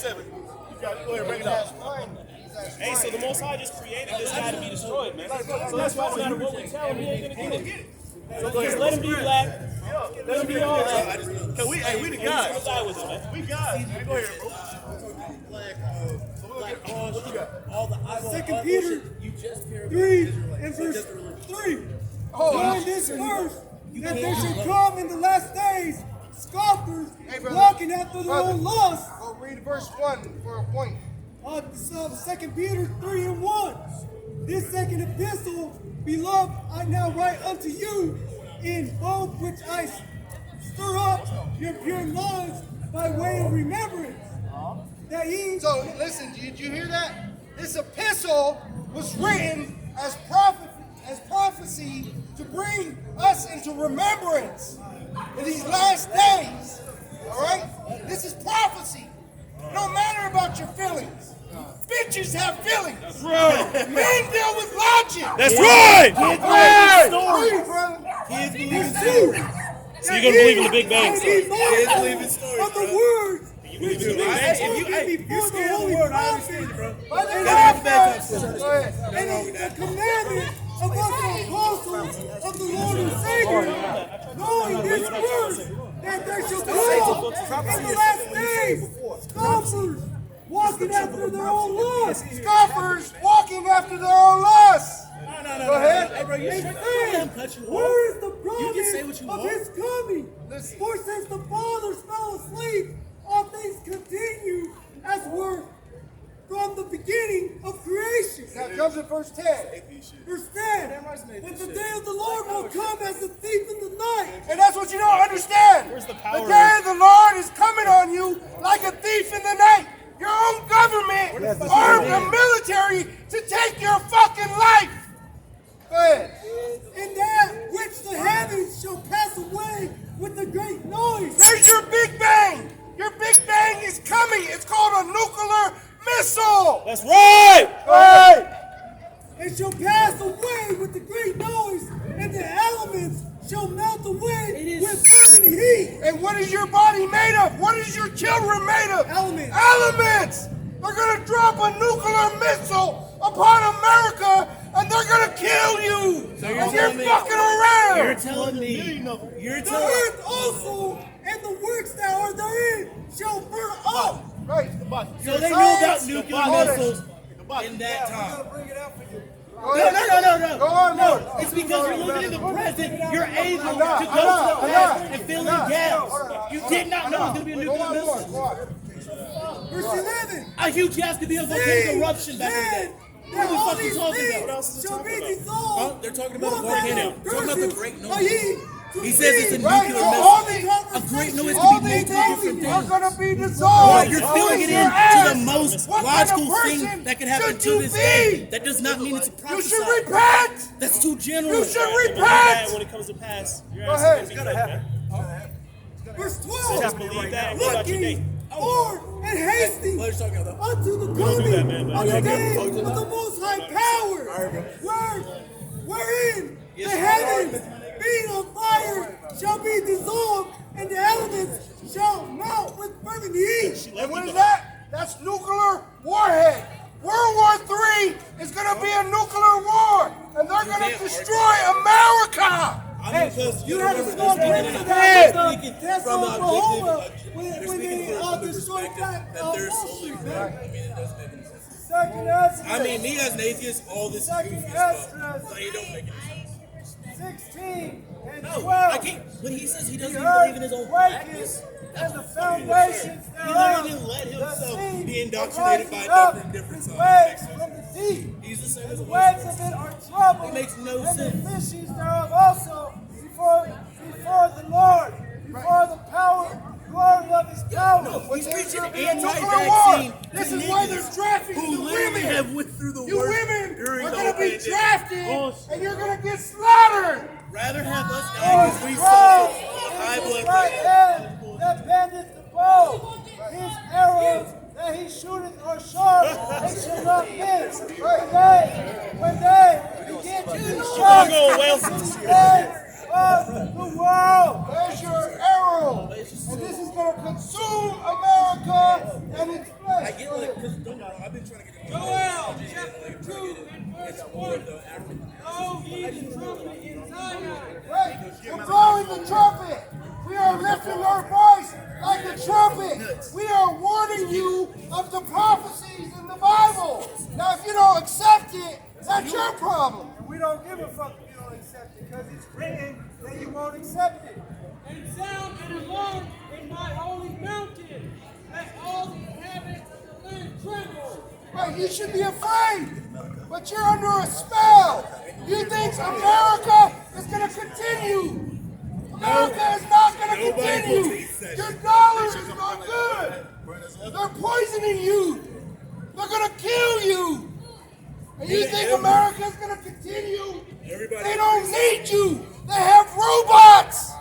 7. You got it. Go ahead, bring it up. Hey, so the Most High just created this guy to be destroyed, man. So that's why no matter what we tell him, he ain't gonna get it. So just let him be black. Let him be all that. We the guys. We'll die with him, man. We guys. Go ahead, bro. Second Peter 3 and verse 3. Knowing this first, that there should come in the last days scoffers walking after their own lusts. Go read verse 1 for a point. 2 Peter 3 and 1. This second epistle, beloved, I now write unto you, in both which I stir up your pure minds by way of remembrance. That ye. So listen, did you hear that? This epistle was written as prophecy to bring us into remembrance in these last days. All right? This is prophecy. No matter about your feelings. Bitches have feelings. That's right. Men deal with logic. That's right. Kids believe in stories. So you're gonna believe in the Big Bang? Kids believe in stories, of the word. You believe in the Big Bang? You scared of the word, I understand it, bro. And the commandment of us apostles of the Lord and Savior, knowing this word, that there shall come in the last days scoffers walking after their own lusts. Scoffers walking after their own lusts. No. Go ahead. Hey, bro, where is the promise of his coming? For since the fathers fell asleep, all things continue as were from the beginning of creation. Now comes in verse 10. Verse 10. But the day of the Lord will come as a thief in the night. And that's what you don't understand. Where's the power? The day of the Lord is coming on you like a thief in the night. Your own government armed the military to take your fucking life. Go ahead. And that which the heavens shall pass away with a great noise. There's your Big Bang. Your Big Bang is coming. It's called a nuclear missile. That's right. Go ahead. It shall pass away with a great noise, and the elements shall melt away with fervent heat. And what is your body made of? What is your children made of? Elements. Elements. They're going to drop a nuclear missile upon America, and they're going to kill you. So you're fucking around. You're telling me. The earth also and the works that are therein shall burn up. Right. So they know about nuclear missiles in that time. No. Go on, Lord. It's because you're living in the present. You're able to go to the past and fill in gaps. You did not know it was going to be a nuclear missile. Verse 11. A huge has to be a volcanic eruption back in the day. That all What are you these talking things about? shall be dissolved. They're talking about a volcano. They're talking about the Great Noise. He says it's a Right, nuclear so missile. all these, A great noise all can be these multiple things different are things. going to be dissolved. Right, you're filling it in to the most What kind of logical person thing that could happen should to you this be? day. That does not mean it's a You prophecy. should repent. That's too general. You should When repent. it comes to pass, your Go ass ahead. is gonna be dead, man. Verse So 12. just believe that and go about your day. Looking forward and hasting What are you talking about? unto the do coming that, man. of the day of the Most High power, wherein the heavens being on fire shall be dissolved, and the elements shall melt with fervent heat. And what is that? That's nuclear warhead. World War III is going to be a nuclear war, and they're going to destroy America. You had a small glimpse of that that's Oklahoma when they destroyed that Wall Street, man. Second Ezra. I mean, me as an atheist, all this Second goofy stuff. Ezra. So you don't make any sense. 16 and No, 12. I can't. When he says he doesn't The even believe in earth his own quaketh, practice, and the foundations he thereof. literally let The himself sea be indoctrinated by rises up different his sides. waves from the deep. He's the same And as the a waves of it are troubled. It makes no and sense. the fishes thereof also before the Lord, before the glory of his power. He's preaching Nuclear anti-vaccine. war. This is why they're drafting who the literally women. have went through the You worst women during are the going to be whole pandemic. drafted, and you're going to get slaughtered. Rather have us die For because we his suffer right high blood right pressure. hand that bendeth the bow, his arrows that he shooteth are sharp, they shall not miss. When they begin to be shot Go, Wales. in the days of the world. There's your arrow. And this is going to consume America and its flesh. Joel chapter 2 and verse 1. Blow ye the trumpet in Zion. Right. We're blowing the trumpet. We are lifting our voice like a trumpet. We are warning you of the prophecies in the Bible. Now, if you don't accept it, that's your problem. And we don't give a fuck if you don't accept it, because it's written that you won't accept it. And sound an alarm in my holy mountain. Let all the inhabitants of the land tremble. Right, you should be afraid, but you're under a spell. You think America is going to continue. America is not going to continue. Your dollar is not good. They're poisoning you. They're going to kill you. And you think America is going to continue? They don't need you. They have robots.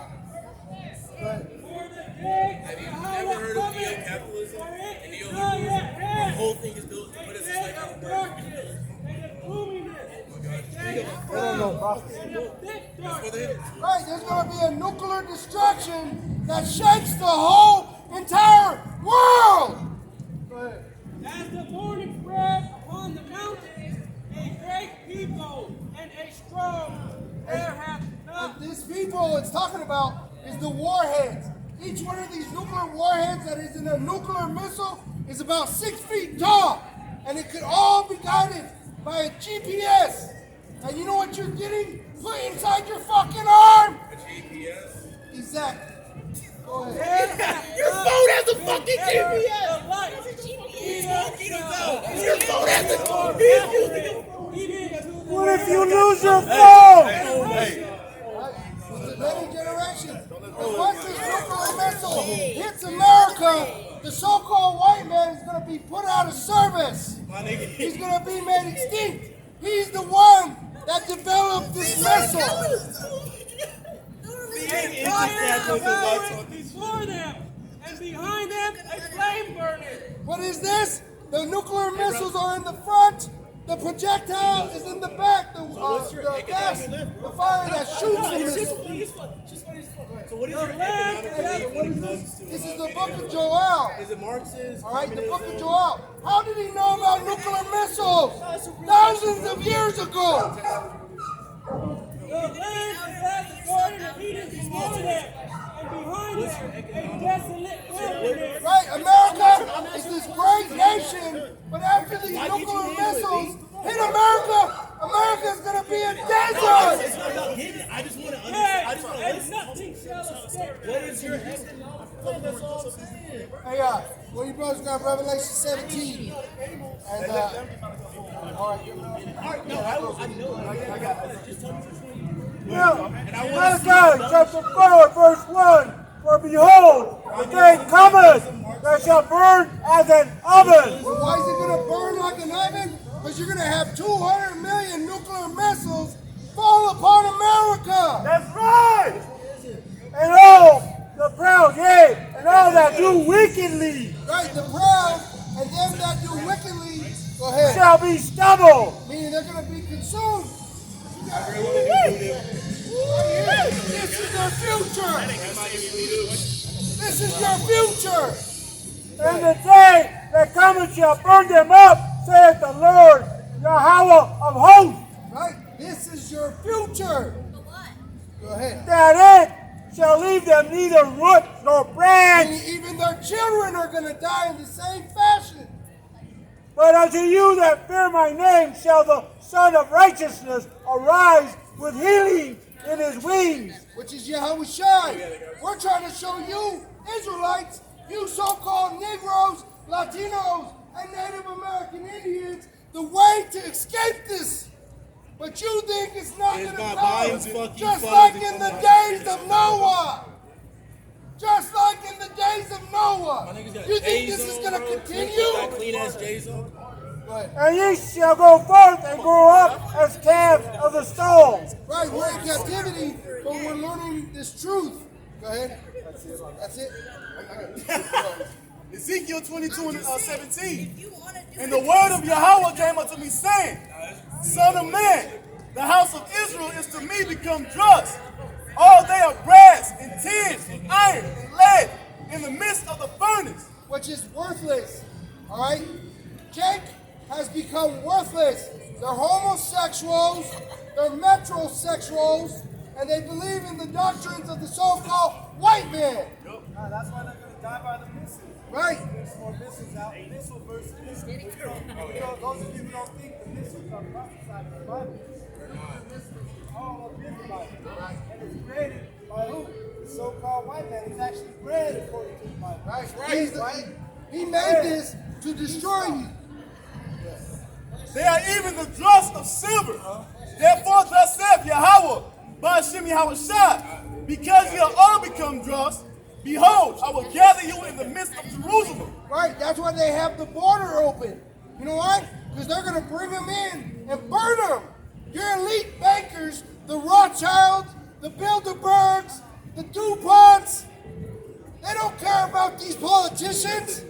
Have you ever heard of neo-capitalism and neoliberalism? The whole thing is built to put us in Right, there's going to be a nuclear destruction that shakes the whole entire world. As the morning spread upon the mountains, a great people and a strong there hath not. And these people it's talking about is the warheads. Each one of these nuclear warheads that is in a nuclear missile is about 6 feet tall. And it could all be guided by a GPS. And you know what you're getting put inside your fucking arm? A GPS? Exactly. Go ahead. Your phone has a fucking GPS. Your phone has a What if you lose your phone? The living generation. And once this nuclear missile hits America, the so-called white man is going to be put out of service. He's going to be made extinct. He's the one that developed this missile. Before them, and behind them a flame burning. What is this? The nuclear missiles are in the front. The projectile is in the back. The gas, the fire that shoots the missile. So what is your economic This is the book of Joel. Is it Marxist? All right, the book of Joel. How did he know about nuclear missiles? Thousands of years ago. The land is as the garden of Eden before them, and behind them a desolate wilderness. Right, America is this great nation, but after these nuclear missiles hit America, America is going to be a desert. It's not about hitting it. I just want to understand. I just want to And listen. nothing shall escape. What is your economic plan? That's all I'm saying. Hey, well, you brothers got Revelation 17. And, all right, No, I know. I got it. Just tell me which one. Malachi chapter 4, verse 1. For behold, the day cometh that shall burn as an oven. well, why is it going to burn like an oven? Because you're going to have 200 million nuclear missiles fall upon America. That's right. And all the proud, yea, and all that do wickedly Right, the proud and them that do wickedly, go ahead. shall be stubble. Meaning they're going to be consumed. This is their future. This is your future. And the day that cometh shall burn them up, saith the Lord, Yahweh of hosts, Right? This is your future. Go ahead. that it shall leave them neither root nor branch. And even their children are going to die in the same fashion. But unto you that fear my name shall the Son of Righteousness arise with healing in his wings. Which is Yahweh Shai. We're trying to show you, Israelites, you so-called Negroes, Latinos, and Native American Indians, the way to escape this. But you think it's not going to come. Just like in the days of Noah. Just like in the days of Noah. You think this is going to continue? Clean ass Jason. Right. And ye shall go forth and grow up as calves of the stall. Right, we're in captivity, but we're learning this truth. Go ahead. That's it. Ezekiel 22:17. And the word of Yahweh came unto me, saying, Son of man, the house of Israel is to me become dross. All they are brass and tin and iron and lead in the midst of the furnace. Which is worthless. All right? Jake, has become worthless. They're homosexuals, they're metrosexuals, and they believe in the doctrines of the so-called white man. That's why they're going to die by the missiles. Right. There's more missiles out. Missile versus missile. Those of you who don't think the missiles are prophesied in the Bible, the missiles are all up in the Bible. And it's created by who? The so-called white man. It's actually bred according to the Bible. Right. He made this to destroy you. They are even the dross of silver. Therefore, thus saith Yahweh, Ba'ashem Yahushua, because ye are all become dross, behold, I will gather you in the midst of Jerusalem. Right, that's why they have the border open. You know why? Because they're going to bring them in and burn them. Your elite bankers, the Rothschilds, the Bilderbergs, the DuPonts, they don't care about these politicians.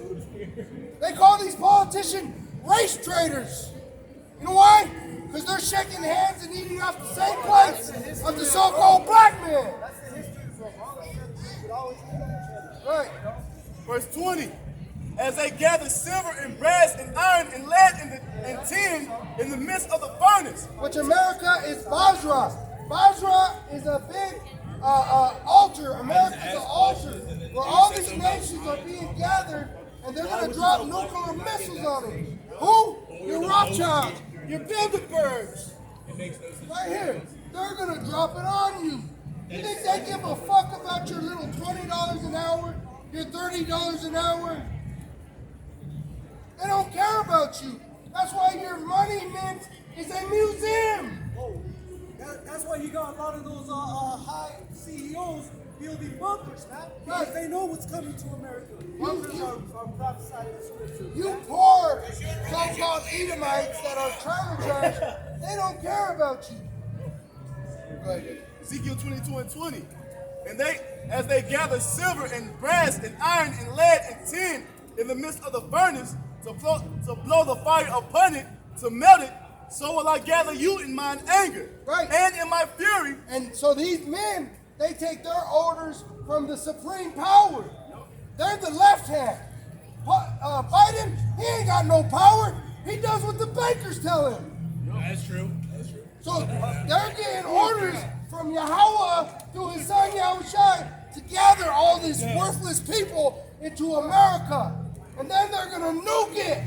They call these politicians race traitors. You know why? Because they're shaking hands and eating off the same plates of the so-called black man. That's the history from all of them. Would always eat each other. Right. Verse 20. As they gather silver and brass and iron and lead and tin in the midst of the furnace. Which America is Basra. Basra is a big altar. America is an altar where all these nations are being gathered and they're going to drop nuclear missiles on it. Who? Your Rothschilds, your Bilderbergs. Right here. They're going to drop it on you. You think they give a fuck about your little $20 an hour, your $30 an hour? They don't care about you. That's why your money mint is a museum. That's why you got a lot of those high CEOs building bunkers, man. Because they know what's coming to America. Bunkers are prophesied in the scriptures. You poor so-called Edomites that are trailer trash, they don't care about you. Ezekiel 22 and 20. And they, as they gather silver and brass and iron and lead and tin in the midst of the furnace to blow the fire upon it, to melt it, so will I gather you in mine anger, Right. and in my fury. And so these men, they take their orders from the supreme power. They're the left hand. Biden, he ain't got no power. He does what the bankers tell him. That's true. So they're getting orders from Yahweh through his son Yahushua to gather all these worthless people into America. And then they're going to nuke it.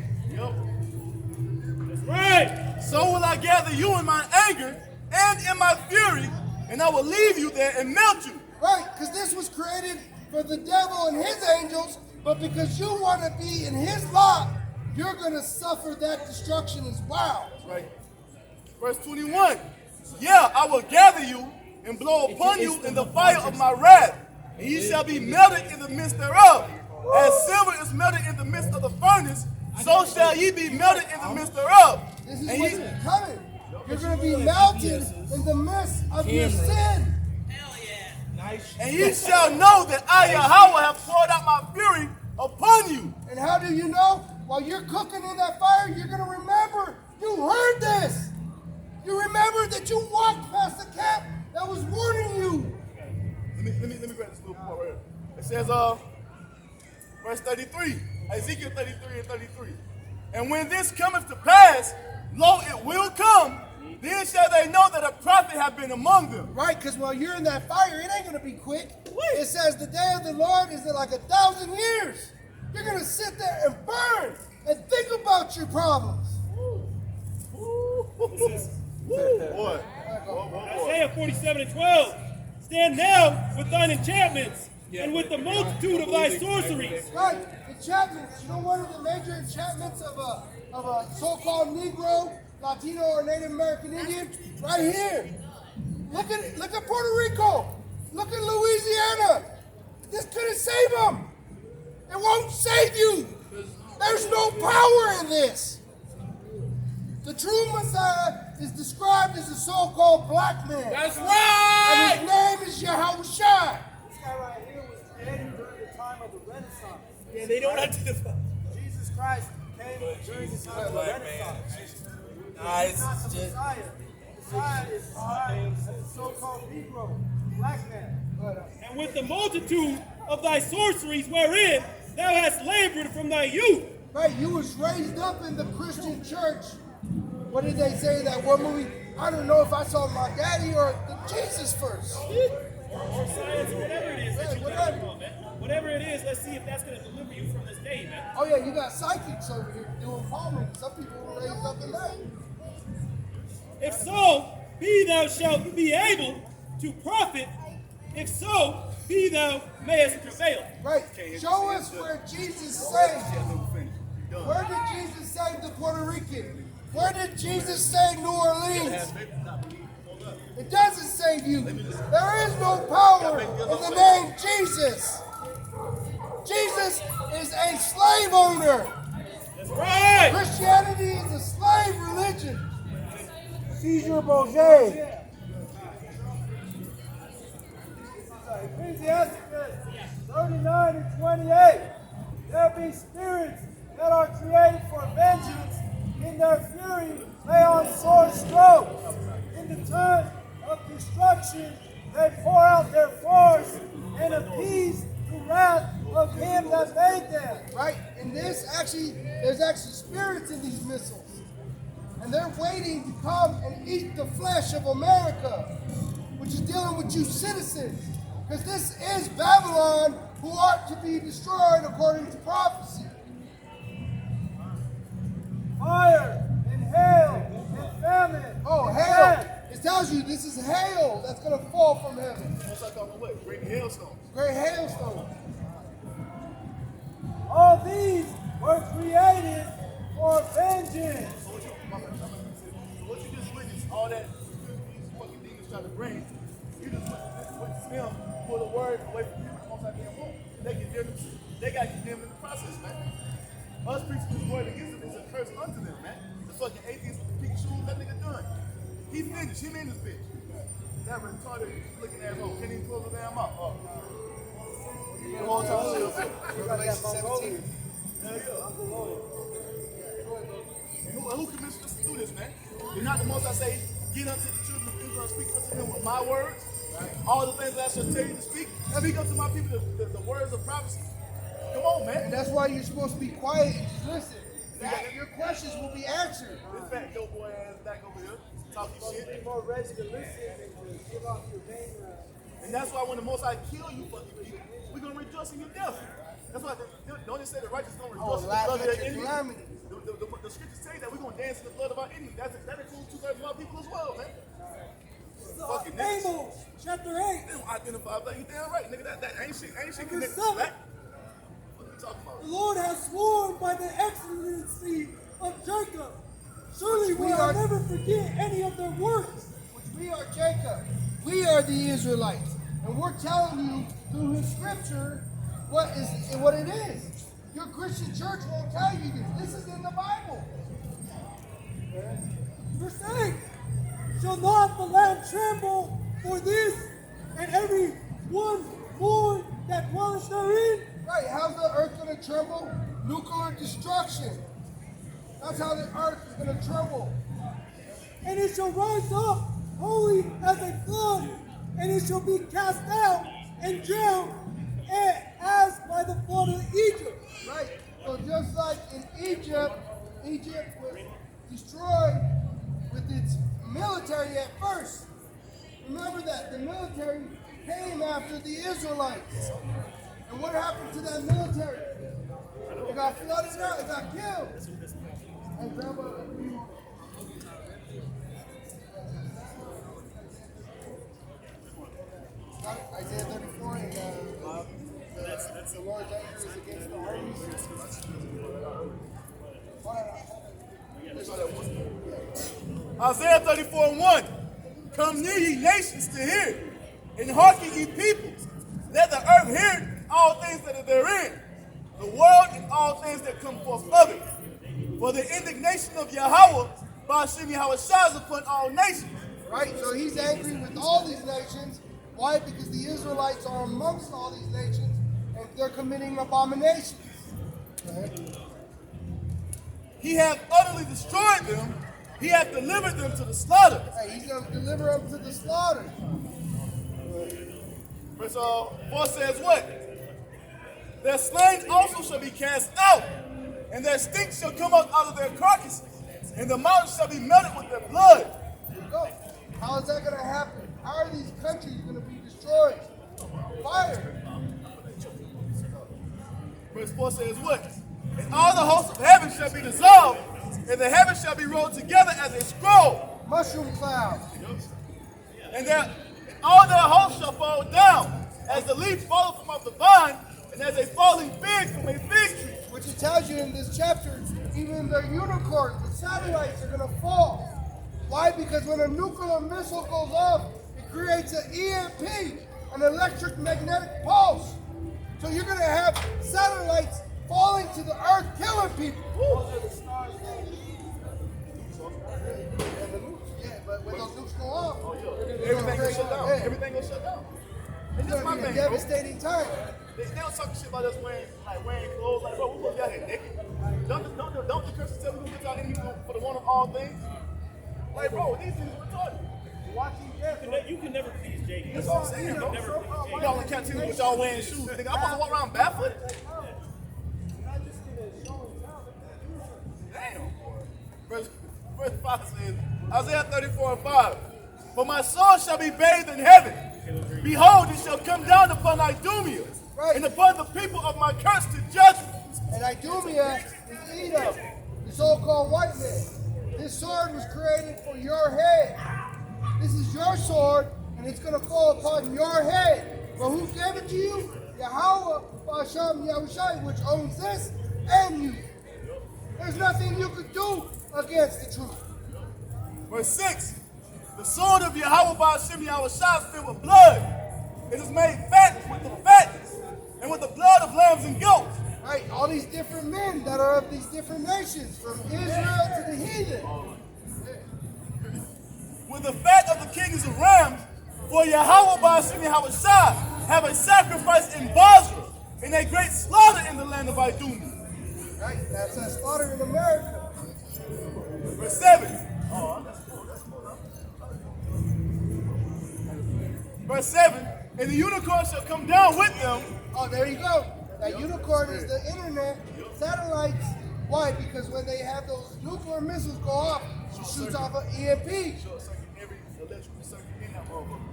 That's right. So will I gather you in my anger and in my fury, and I will leave you there and melt you. Right, because this was created for the devil and his angels, but because you want to be in his lot, you're going to suffer that destruction as well. Right. Verse 21. Yeah, I will gather you and blow upon you in the fire of my wrath, and ye shall be melted in the midst thereof. As silver is melted in the midst of the furnace, so shall ye be melted in the midst thereof. This is what's coming. You're going to be melted in the midst of your sin. And ye shall know that I, Yahweh, have poured out my fury upon you. And how do you know? While you're cooking in that fire, you're going to remember you heard this. You remember that you walked past the camp that was warning you. Let me grab this little part right here. It says, verse 33, Ezekiel 33 and 33. And when this cometh to pass, lo, it will come, then shall they know that a prophet have been among them. Right, because while you're in that fire, it ain't going to be quick. It says the day of the Lord is like 1,000 years. You're going to sit there and burn and think about your problems. Boy. Isaiah 47 and 12. Stand now with thine enchantments and with the multitude of thy sorceries. Right, enchantments. You know one of the major enchantments of a so-called Negro, Latino, or Native American Indian? Right here. Look at Puerto Rico. Look at Louisiana. This couldn't save them. It won't save you. There's no power in this. The true Messiah is described as a so-called black man. That's right! And his name is Yahushua. This guy right here was created during the time of the Renaissance. Yeah, they don't identify. Jesus Christ came during the time of the Renaissance. Nice. He's not the Messiah. The Messiah is described as a so-called Negro, black man. And with the multitude of thy sorceries wherein thou hast labored from thy youth, Right, you was raised up in the Christian church. What did they say in that one movie? I don't know if I saw my daddy or Jesus first. Or science, or whatever it is that you Whatever. got, man. Whatever it is, let's see if that's going to deliver you from this day, man. Oh yeah, you got psychics over here doing palming. Some people were raised up in that. If so, be thou shalt be able to profit. If so, be thou mayest prevail. Right. Show us where Jesus saved. Where did Jesus save the Puerto Rican? Where did Jesus save New Orleans? It doesn't save you. There is no power in the name Jesus. Jesus is a slave owner. That's right. Christianity is a slave religion. Caesar Bourget. Ecclesiasticus 39 and 28. There be spirits that are created for vengeance. In their fury, lay on sword strokes. In the time of destruction, they pour out their force and appease the wrath of him that made them. Right? And there's actually spirits in these missiles. And they're waiting to come and eat the flesh of America, which is dealing with you citizens. Because this is Babylon, who ought to be destroyed according to prophecy. Fire and hail and famine. Oh, and hail. death. It tells you this is hail that's going to fall from heaven. What's that called? What? Great hailstone. Great hailstone. All these were created for vengeance. So what you just witnessed, all that these fucking demons trying to bring, you just witnessed them pull the word away from them. Most I damn wrong. They got condemned in the process, man. Us preaching this word against them is a curse unto them, man. The fucking atheist with the pink shoes, that nigga done. He finished. Him in this bitch. That retarded looking asshole can't even close the damn mouth. Oh. The whole time Revelation 17. Hell yeah. Who commissioned us to do this, man? You're not the most I say, get unto the children of Israel and speak unto them with my words. All the things that I shall tell you to speak. Speak unto my people the words of prophecy. Come on, man. And that's why you're supposed to be quiet and just listen. Your questions will be answered. This fat dope boy ass back over here talking shit. More ready to listen and to give off your main And that's why when the Most High kill you fucking people, we're going to rejoice in your death. That's why, don't just say the righteous going to rejoice in the blood of their enemies. The scriptures say that we're going to dance in the blood of our enemies. That includes 2/3 of our people as well, man. Fucking niggas. Amos, chapter 8. They don't identify like you damn right, nigga. That ain't shit connected to that. What are you talking about? The Lord has sworn by the excellency of Jacob. Surely we will never forget any of their works. Which we are Jacob. We are the Israelites. And we're telling you through his scripture what it is. Your Christian church won't tell you this. This is in the Bible. Verse 8. Shall not the land tremble for this, and every one born that dwelleth therein? Right, how's the earth going to tremble? Nuclear destruction. That's how the earth is going to tremble. And it shall rise up holy as a flood, and it shall be cast out and drowned as by the flood of Egypt. Right, so just like in Egypt was destroyed with its military at first. Remember that the military came after the Israelites. And what happened to that military? It got flooded out, it got killed. Hey, Grandma, Isaiah 34 and that's the Lord's anger is against the armies. Isaiah 34:1. Come near ye nations to hear, and hearken ye peoples. Let the earth hear all things that are therein, the world and all things that come forth of it. For the indignation of Yahweh, Ba'ashem Yahweh shines upon all nations. Right, so he's angry with all these nations. Why? Because the Israelites are amongst all these nations, and they're committing abominations. He hath utterly destroyed them. He hath delivered them to the slaughter. Hey, he's going to deliver them to the slaughter. Verse 4 says what? Their slain also shall be cast out, and their stink shall come up out of their carcasses, and the mountains shall be melted with their blood. Go. How is that going to happen? How are these countries going to be destroyed? Fire. Verse 4 says what? And all the hosts of heaven shall be dissolved, and the heavens shall be rolled together as a scroll. Mushroom cloud. And all their hosts shall fall down, as the leaf falleth from off the vine, and as a falling fig from a fig tree. Which it tells you in this chapter, even the unicorns, the satellites are going to fall. Why? Because when a nuclear missile goes off, it creates an EMP, an electric magnetic pulse. So you're going to have satellites falling to the earth, killing people. Yeah, but when those nukes go off, Everything will shut down. Everything will shut down. And it's this is my going to be a thing, bro. devastating time. They was talking shit about us wearing clothes. Like, bro, we supposed to be out here naked. Don't the Christians tell me to get out here for the one of all things? Like, bro, these things are retarded. Watching death. You can never please JD. That's what I'm saying, bro. Y'all in captivity with y'all wearing shoes. Nigga, I'm supposed to walk around barefoot. Damn. Verse 5 says, Isaiah 34:5. For my soul shall be bathed in heaven. Behold, it shall come down upon Idumea, and upon the people of my curse to judgment. And Idumea is Edom, the so-called white man. This sword was created for your head. This is your sword, and it's going to fall upon your head. But who gave it to you? Yahweh, Basham Yahushai, which owns this and you. There's nothing you could do against the truth. Verse 6. The sword of Yahweh Ba'ashem Yahushai is filled with blood. It is made fat with the fatness and with the blood of lambs and goats. Right, all these different men that are of these different nations, from Israel to the heathen. With the fat of the kings of rams, for Yahweh Ba'ashem Yahushai have a sacrifice in Basra, and a great slaughter in the land of Idumea. Right, that's a slaughter in America. Verse 7. Verse 7, and the unicorn shall come down with them. Oh, there you go. That unicorn is the internet, satellites. Why? Because when they have those nuclear missiles go off, it shoots off an EMP.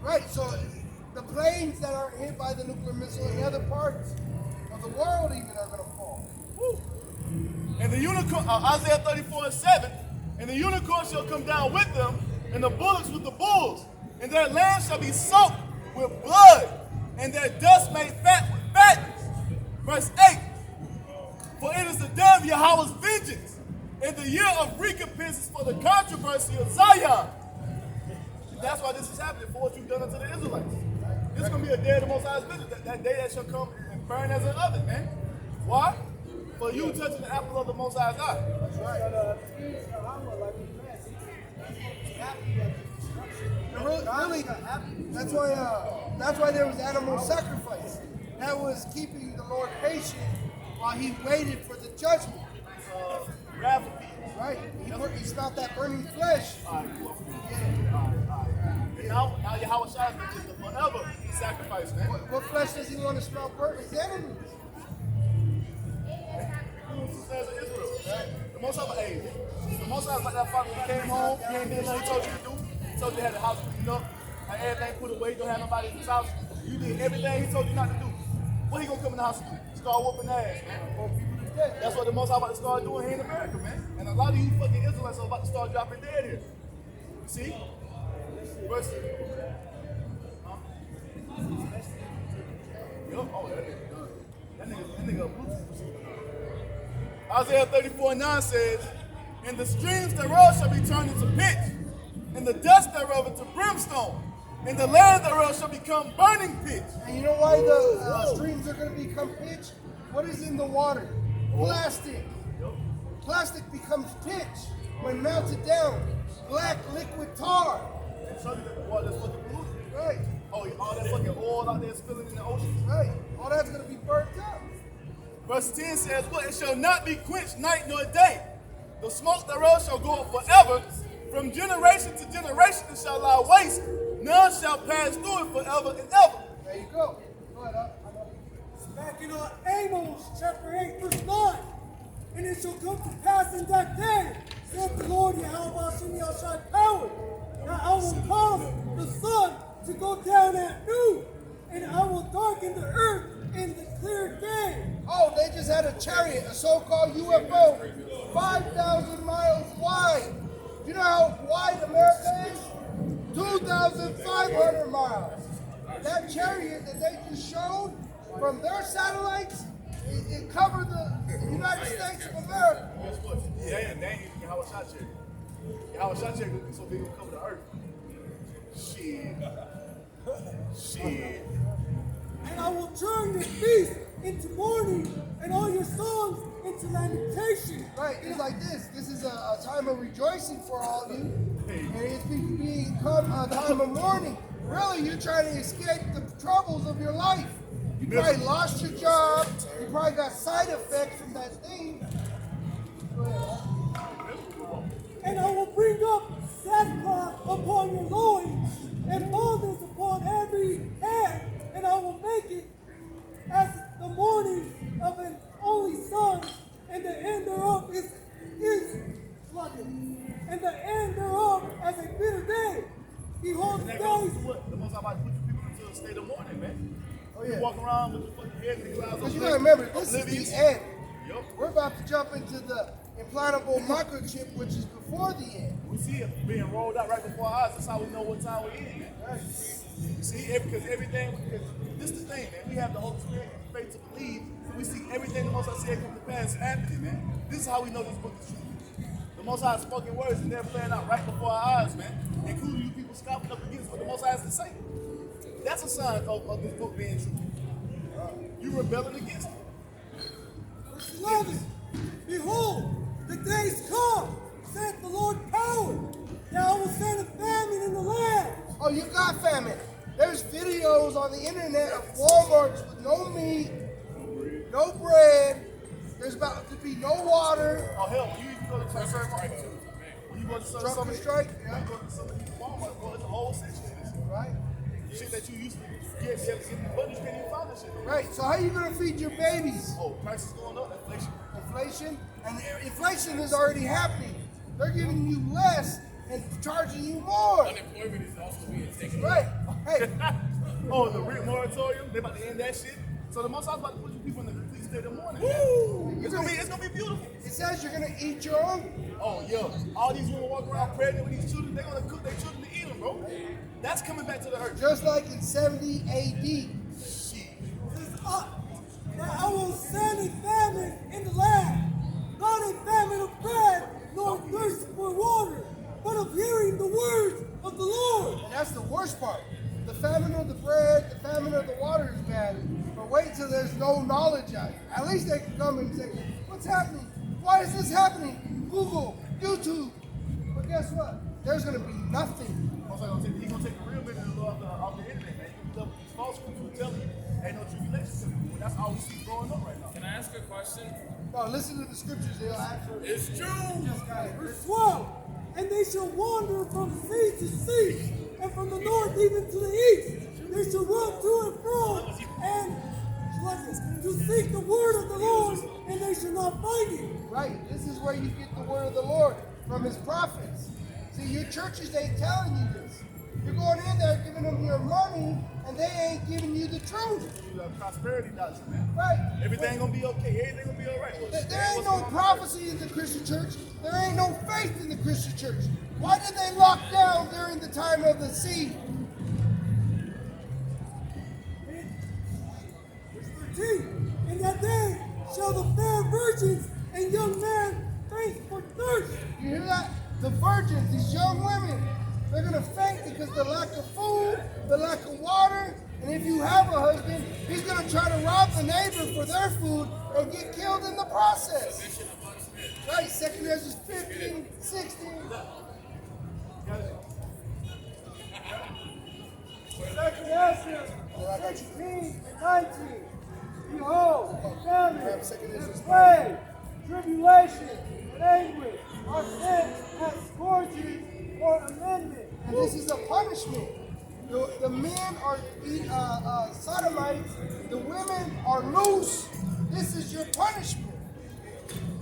Right, so the planes that are hit by the nuclear missile in other parts of the world even are going to fall. Woo. And the unicorn, Isaiah 34:7, and the unicorn shall come down with them, and the bullocks with the bulls, and their land shall be soaked with blood, and their dust made fat with fatness. Verse 8. For it is the day of Yahweh's vengeance, and the year of recompenses for the controversy of Zion. That's why this is happening, for what you've done unto the Israelites. This is going to be a day of the Most High's vengeance, that day that shall come and burn as an oven, man. Why? For you touching the apple of the Most High's eye. That's right. Really, that's why there was animal sacrifice. That was keeping the Lord patient while he waited for the judgment. Right. He smelled that burning flesh. Now Yahweh Shai is the forever sacrifice, man. What flesh does he want to smell burnt? His enemies. The Most High, like that father who came home, he ain't did nothing he told you to do. He told you had the house cleaned up, had everything put away, don't have nobody in his house. You did everything he told you not to do. What he gonna come in the house and do? Start whooping ass, man. That's what the Most High about to start doing here in America, man. And a lot of you fucking Israelites are about to start dropping dead here. See? Verse. Oh, that nigga Isaiah 34:9 says, and the streams thereof shall be turned into pitch, and the dust thereof into brimstone, and the land thereof shall become burning pitch. And you know why the streams are going to become pitch? What is in the water? Plastic. Plastic becomes pitch when melted down. Black liquid tar. And show you that the water is fucking polluted. Right. Oh, all that fucking oil out there spilling in the ocean. Right. All that's going to be burnt up. Verse 10 says, well, it shall not be quenched night nor day. The smoke thereof shall go up forever. From generation to generation it shall lie waste. None shall pass through it forever and ever. There you go. Go ahead, Back in Amos chapter 8, verse 9. And it shall come to pass in that day, saith the Lord Yahweh Shai power, that I will cause the sun to go down at noon, and I will darken the earth in the clear day. Oh, they just had a chariot, a so-called UFO, 5,000 miles wide. You know how wide America is? 2,500 miles. That chariot that they just showed from their satellites, it covered the United States of America. Guess what? Yeah, dang, how was shot check? How was shot check would be so big it would cover the earth. Shit. And I will turn your feast into mourning, and all your songs into lamentation. Right, it's like this. This is a time of rejoicing for all of you. And it's become a time of mourning. Really, you're trying to escape the troubles of your life. You probably lost your job. You probably got side effects from that thing. And I will bring up sackcloth upon your loins, and baldness upon every head, and I will make it as the morning of an only son, and the end thereof is flooded, and the end thereof as a bitter day. Behold, And the that goes days. to what? The most I about to put people into a state of mourning, man. Oh, You yeah. walk around with the fucking head in the clouds. Because you gotta remember, this is oblivious. the end. Yup. We're about to jump into the implantable microchip, which is before the end. We see it being rolled out right before our eyes. That's how we know what time we're in, man. You see, because everything, because this is the thing, man. We have the Holy Spirit and faith to believe, so we see everything the Most High said come to pass happening, man. This is how we know this book is true. The Most High's spoken words and they're playing out right before our eyes, man. Including you people scoffing up against what the Most High has to say. That's a sign of this book being true. You rebelling against it. Verse 11. Behold, the days come, saith the Lord power, that I will send a famine in the land. Oh, you got famine. There's videos on the internet of Walmarts with no meat, no bread. There's about to be no water. Oh hell, when you even go to certain markets, when you go to some Trucker of strike, you go to some of these Walmart, bro, it's a whole section of this. Right? Shit that you used to get in the budget, you can't even find that shit. Right. So how you gonna feed your babies? Oh, prices going up, inflation. Inflation, and inflation is already happening. They're giving you less and charging you more. Unemployment is also being taken. Right. Hey, Oh, the rent moratorium, they about to end that shit. So the Most High's about to put you people in the complete state of mourning. Woo! It's gonna be beautiful. it says you're gonna eat your own. Oh yeah, all these women walk around pregnant with these children, they're gonna cook their children to eat them, bro. That's coming back to the earth. Just like in 70 AD. Shit. Says, that I will send a famine in the land, not a famine of bread, nor thirst for water, but of hearing the words of the Lord. And that's the worst part. The famine of the bread, the famine of the water is bad. But wait till there's no knowledge on it. At least they can come and say, what's happening? Why is this happening? Google, YouTube. But guess what? There's gonna be nothing. He's gonna take the real business off the internet, man. You love these false ones who tell you ain't no true relationship. That's all we see growing up right now. Can I ask a question? No, listen to the scriptures. They'll actually It's true. Verse 12. And they shall wander from sea to sea, and from the north even to the east. They shall run to and fro, and to seek the word of the Lord, and they shall not find it. Right. This is where you get the word of the Lord from his prophets. See, your churches ain't telling you this. You're going in there giving them your money, and they ain't giving you the truth. You love prosperity doctrine, man. Right. Everything gonna be okay. Everything gonna be all right. Well, There ain't no prophecy in the Christian church. There ain't no faith in the Christian church. Why did they lock down during the time of the sea? Verse 13. In that day shall the fair virgins and young men faint for thirst. You hear that? The virgins, these young women, they're going to faint because the lack of food, the lack of water, and if you have a husband, he's going to try to rob the neighbor for their food and get killed in the process. Right, 2 Ezra 15, 16. Second Ezra 16 and 19. Behold, famine, plague, tribulation, and anguish are sent as scourges for amendment. And this is a punishment. The men are sodomites, the women are loose. This is your punishment.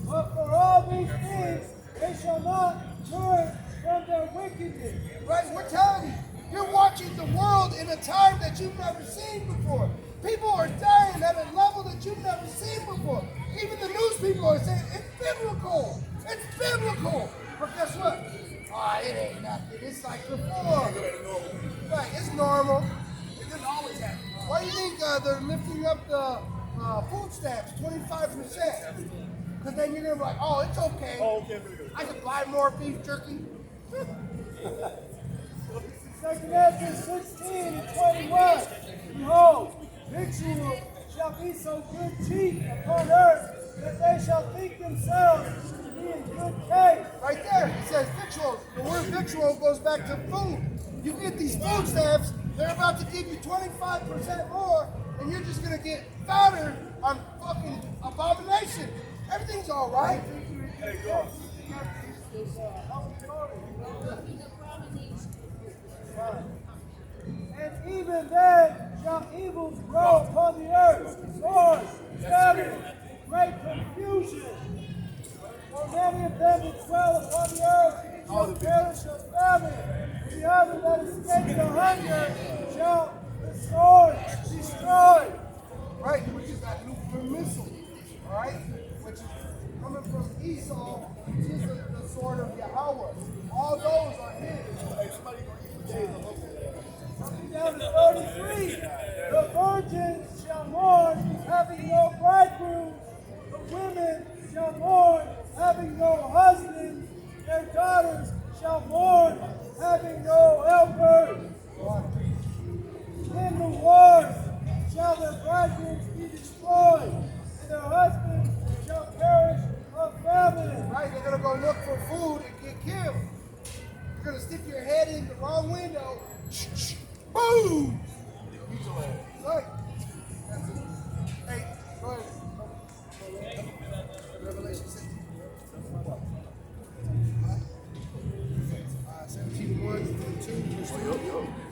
But for all these things, they shall not turn from their wickedness. Right? We're telling you, you're watching the world in a time that you've never seen before. People are dying at a level that you've never seen before. Even the news people are saying it's biblical. It's biblical. But guess what? Ah, it ain't nothing. It's like before. Right, it's normal. It doesn't always happen. Why do you think they're lifting up the food stamps 25%? Because then you're going to be like, oh, it's okay. Oh, okay, very good. I can buy more beef jerky. 2 Ezra 16 and 21. Behold, victual shall be so good cheap upon earth that they shall think themselves to be in good case. Right there, it says victual. The word victual goes back to food. You get these food stamps, they're about to give you 25% more, and you're just going to get fatter on fucking abomination. Everything's all right. And even then shall evils grow upon the earth, sword, famine, great confusion. For many of them that dwell upon the earth shall perish of famine. The other that escapes the hunger shall the sword destroy. Right, which is that nuclear missile. All right, which is coming from Esau, which is the sword of Yahweh. All those are his. Down to 33. The virgins shall mourn, having no bridegroom. The women shall mourn, having no husband. Their daughters shall mourn, having no helpers. In the wars shall their bridegrooms be destroyed, and their husbands shall perish of famine. Right, they're gonna go look for food and get killed. You're gonna stick your head in the wrong window. Boom! Right. That's it. Hey, go ahead. Revelation 16. 17:1 through 2.